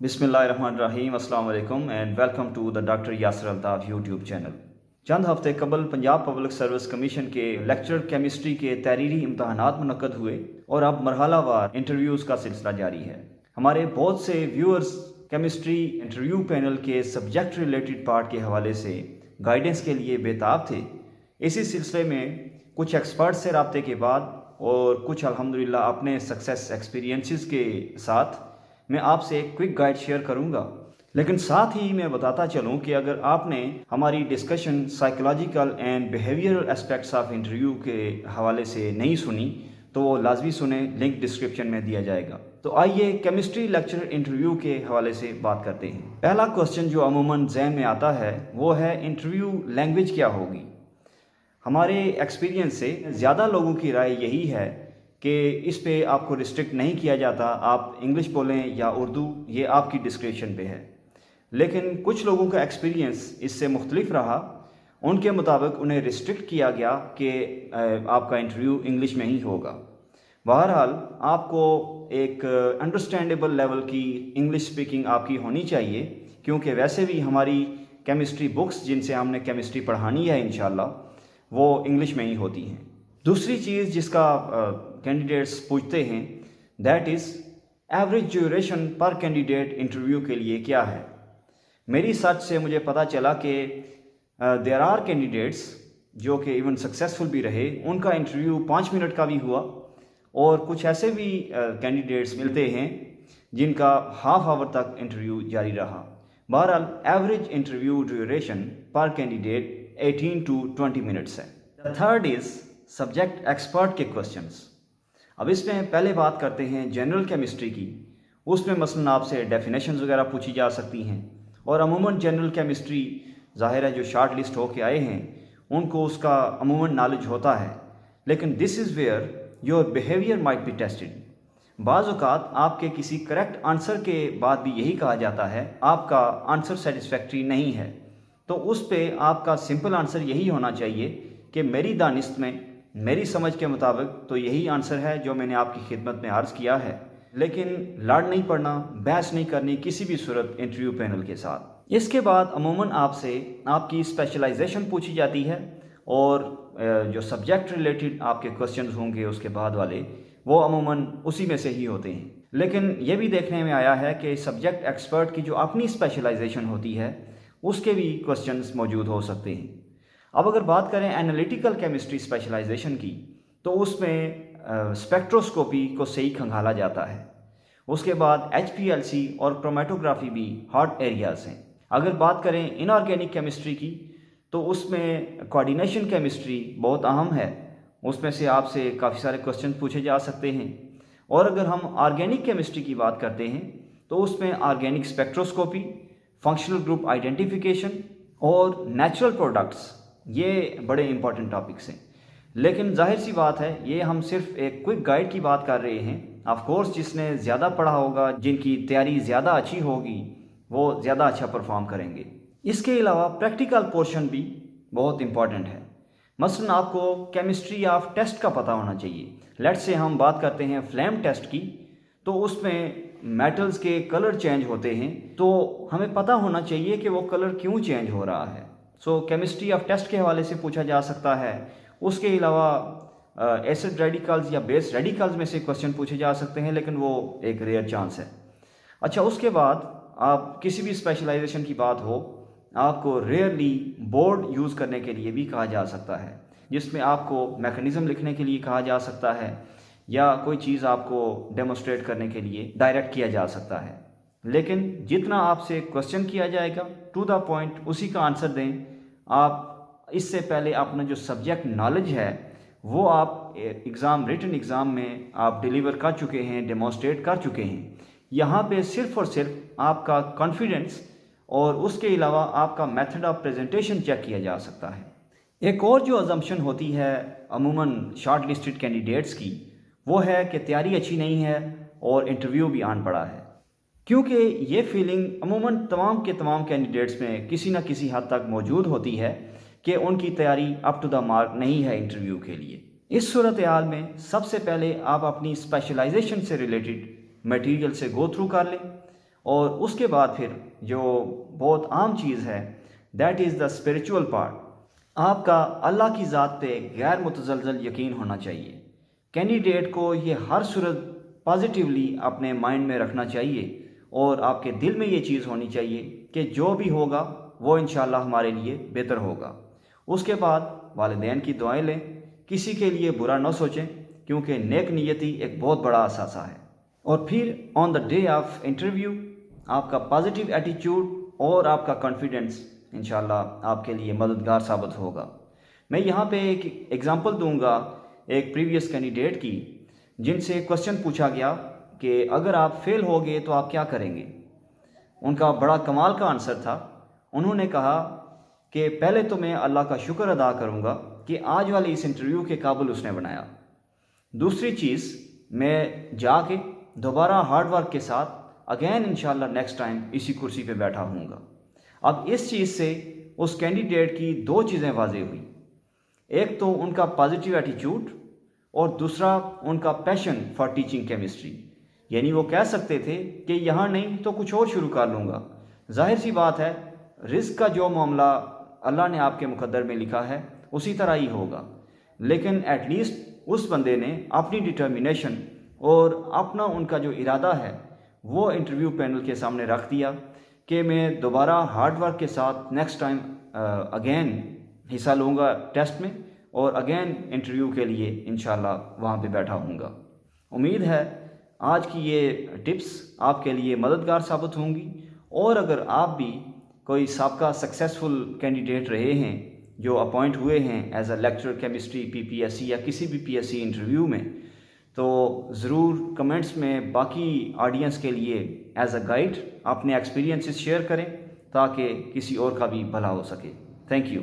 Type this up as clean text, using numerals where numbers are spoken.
बिस्मिल्लाहिर्रहमानिर्रहीम, अस्सलाम वालेकुम and welcome to the doctor Yasir Altaf YouTube channel. चंद हफ्ते कबल पंजाब पब्लिक सर्विस कमीशन के लेक्चर केमिस्ट्री के तहरीरी इम्तहानात मुनक्कद हुए और अब मरहलावार इंटरव्यूज़ का सिलसिला जारी है। हमारे बहुत से व्यूअर्स केमिस्ट्री इंटरव्यू पैनल के सब्जेक्ट रिलेटेड पार्ट के हवाले से गाइडेंस के लिए बेताब थे। इसी सिलसिले में कुछ एक्सपर्ट से रब्ते के बाद और कुछ अल्हम्दुलिल्लाह अपने सक्सेस एक्सपीरियंसेस के साथ मैं आपसे एक क्विक गाइड शेयर करूंगा। लेकिन साथ ही मैं बताता चलूं कि अगर आपने हमारी discussion psychological and behavioural aspects of interview के हवाले से नहीं सुनी तो वो लाजमी सुने, लिंक डिस्क्रिप्शन में दिया जाएगा। तो आइए केमिस्ट्री लेक्चर इंटरव्यू के हवाले से बात करते हैं। पहला क्वेश्चन जो अमूमन जहन में आता है वो है इंटरव्यू लैंग्वेज क्या होगी। हमारे एक्सपीरियंस से ज़्यादा लोगों की राय यही है कि इस पे आपको रिस्ट्रिक्ट नहीं किया जाता, आप इंग्लिश बोलें या उर्दू, ये आपकी डिस्क्रिप्शन पे है। लेकिन कुछ लोगों का एक्सपीरियंस इससे मुख्तलिफ रहा। उनके मुताबिक उन्हें रिस्ट्रिक्ट किया गया कि आपका इंटरव्यू इंग्लिश में ही होगा। बहरहाल आपको एक अंडरस्टैंडेबल लेवल की इंग्लिश स्पीकिंग आपकी होनी चाहिए, क्योंकि वैसे भी हमारी केमिस्ट्री बुक्स जिनसे हमने केमिस्ट्री पढ़ानी है इंशाल्लाह वो इंग्लिश में ही होती हैं। दूसरी चीज़ जिसका कैंडिडेट्स पूछते हैं दैट इज़ एवरेज ड्यूरेशन पर कैंडिडेट इंटरव्यू के लिए क्या है। मेरी सर्च से मुझे पता चला कि देयर आर कैंडिडेट्स जो कि इवन सक्सेसफुल भी रहे, उनका इंटरव्यू 5 मिनट का भी हुआ और कुछ ऐसे भी कैंडिडेट्स मिलते हैं जिनका हाफ आवर तक इंटरव्यू जारी रहा। बहरहाल एवरेज इंटरव्यू ड्यूरेशन पर कैंडिडेट 18 to 20 मिनट्स है। The third is subject expert के क्वेश्चंस। अब इसमें पहले बात करते हैं जनरल केमिस्ट्री की। उसमें मसलन आपसे डेफिनेशंस वगैरह पूछी जा सकती हैं और अमूमन जनरल केमिस्ट्री ज़ाहिर है जो शार्ट लिस्ट होके आए हैं उनको उसका अमूमन नॉलेज होता है। लेकिन this is where your behaviour might be tested. बाज़ औक़ात आपके किसी करेक्ट आंसर के बाद भी यही कहा जाता है आपका आंसर सेटिस्फैक्ट्री नहीं है, तो उस पर आपका सिंपल आंसर यही होना चाहिए कि मेरी दानिस्त में, मेरी समझ के मुताबिक तो यही आंसर है जो मैंने आपकी खिदमत में अर्ज़ किया है। लेकिन लड़ नहीं पड़ना, बहस नहीं करनी किसी भी सूरत इंटरव्यू पैनल के साथ। इसके बाद अमूमन आपसे आपकी स्पेशलाइजेशन पूछी जाती है और जो सब्जेक्ट रिलेटेड आपके क्वेश्चंस होंगे उसके बाद वाले वो अमूमन उसी में से ही होते हैं। लेकिन ये भी देखने में आया है कि सब्जेक्ट एक्सपर्ट की जो अपनी स्पेशलाइजेशन होती है उसके भी क्वेश्चंस मौजूद हो सकते हैं। अब अगर बात करें एनालिटिकल केमिस्ट्री स्पेशलाइजेशन की तो उसमें स्पेक्ट्रोस्कोपी को सही खंगाला जाता है। उसके बाद HPLC और क्रोमेटोग्राफी भी हॉट एरियाज़ हैं। अगर बात करें इनऑर्गेनिक केमिस्ट्री की तो उसमें कोऑर्डिनेशन केमिस्ट्री बहुत अहम है। उसमें से आपसे काफ़ी सारे क्वेश्चन पूछे जा सकते हैं। और अगर हम ऑर्गेनिक केमिस्ट्री की बात करते हैं तो उसमें organic spectroscopy, functional group identification और नेचुरल प्रोडक्ट्स, ये बड़े इंपॉर्टेंट टॉपिक्स हैं। लेकिन जाहिर सी बात है ये हम सिर्फ एक क्विक गाइड की बात कर रहे हैं। ऑफ कोर्स जिसने ज़्यादा पढ़ा होगा, जिनकी तैयारी ज़्यादा अच्छी होगी, वो ज़्यादा अच्छा परफॉर्म करेंगे। इसके अलावा प्रैक्टिकल पोर्शन भी बहुत इंपॉर्टेंट है। मसलन आपको केमिस्ट्री ऑफ टेस्ट का पता होना चाहिए। लेट्स से हम बात करते हैं फ्लेम टेस्ट की, तो उसमें मेटल्स के कलर चेंज होते हैं, तो हमें पता होना चाहिए कि वो कलर क्यों चेंज हो रहा है। सो केमिस्ट्री ऑफ टेस्ट के हवाले से पूछा जा सकता है। उसके अलावा एसिड रेडिकल्स या बेस रेडिकल्स में से क्वेश्चन पूछे जा सकते हैं, लेकिन वो एक रेयर चांस है। अच्छा, उसके बाद आप किसी भी स्पेशलाइजेशन की बात हो, आपको रेयरली बोर्ड यूज़ करने के लिए भी कहा जा सकता है, जिसमें आपको मैकेनिज़्म लिखने के लिए कहा जा सकता है या कोई चीज़ आपको डेमोस्ट्रेट करने के लिए डायरेक्ट किया जा सकता है। लेकिन जितना आपसे क्वेश्चन किया जाएगा टू द पॉइंट उसी का आंसर दें। आप इससे पहले अपना जो सब्जेक्ट नॉलेज है वो आप एग्ज़ाम, रिटन एग्ज़ाम में आप डिलीवर कर चुके हैं, डेमोस्ट्रेट कर चुके हैं। यहाँ पे सिर्फ़ और सिर्फ आपका कॉन्फिडेंस और उसके अलावा आपका मेथड ऑफ प्रेजेंटेशन चेक किया जा सकता है। एक और जो अजम्पशन होती है अमूमन शॉर्ट लिस्टेड कैंडिडेट्स की, वो है कि तैयारी अच्छी नहीं है और इंटरव्यू भी आन पड़ा है। क्योंकि ये फीलिंग अमूमन तमाम के तमाम कैंडिडेट्स में किसी न किसी हद तक मौजूद होती है कि उनकी तैयारी अप टू द मार्क नहीं है इंटरव्यू के लिए। इस सूरत हाल में सबसे पहले आप अपनी स्पेशलाइजेशन से रिलेटेड मटेरियल से गो थ्रू कर लें और उसके बाद फिर जो बहुत आम चीज़ है, that is the spiritual part. आपका अल्लाह की ज़ात पे गैर मुतज़लज़ल यकीन होना चाहिए। कैंडिडेट को ये हर सूरत पॉजिटिवली अपने माइंड में रखना चाहिए और आपके दिल में ये चीज़ होनी चाहिए कि जो भी होगा वो इंशाल्लाह हमारे लिए बेहतर होगा। उसके बाद वालिदैन की दुआएं लें, किसी के लिए बुरा न सोचें, क्योंकि नेक नियति एक बहुत बड़ा असासा है। और फिर on the day of interview आपका पॉजिटिव एटीट्यूड और आपका कॉन्फिडेंस इंशाल्लाह आपके लिए मददगार साबित होगा। मैं यहाँ पे एक एग्ज़ाम्पल दूंगा एक प्रीवियस कैंडिडेट की, जिनसे क्वेश्चन पूछा गया कि अगर आप फेल हो गए तो आप क्या करेंगे। उनका बड़ा कमाल का आंसर था। उन्होंने कहा कि पहले तो मैं अल्लाह का शुक्र अदा करूँगा कि आज वाले इस इंटरव्यू के काबिल उसने बनाया। दूसरी चीज़, मैं जाके दोबारा हार्ड वर्क के साथ अगेन इंशाल्लाह नेक्स्ट टाइम इसी कुर्सी पे बैठा हूँगा। अब इस चीज़ से उस कैंडिडेट की दो चीज़ें वाज़ेह हुई। एक तो उनका पॉजिटिव एटीट्यूड और दूसरा उनका पैशन फॉर टीचिंग केमिस्ट्री। यानी वो कह सकते थे कि यहाँ नहीं तो कुछ और शुरू कर लूँगा। जाहिर सी बात है, रिस्क का जो मामला अल्लाह ने आपके मुकद्दर में लिखा है उसी तरह ही होगा, लेकिन एटलीस्ट उस बंदे ने अपनी डिटर्मिनेशन और अपना उनका जो इरादा है वो इंटरव्यू पैनल के सामने रख दिया कि मैं दोबारा हार्ड वर्क के साथ नेक्स्ट टाइम अगेन हिस्सा लूँगा टेस्ट में और अगेन इंटरव्यू के लिए इंशाल्लाह वहाँ पे बैठा हूँगा। उम्मीद है आज की ये टिप्स आपके लिए मददगार साबित होंगी, और अगर आप भी कोई साबका सक्सेसफुल कैंडिडेट रहे हैं जो अपॉइंट हुए हैं as a lecturer chemistry PPSC या किसी भी पीएससी इंटरव्यू में, तो ज़रूर कमेंट्स में बाकी ऑडियंस के लिए एज अ गाइड अपने एक्सपीरियंसेस शेयर करें ताकि किसी और का भी भला हो सके। Thank you.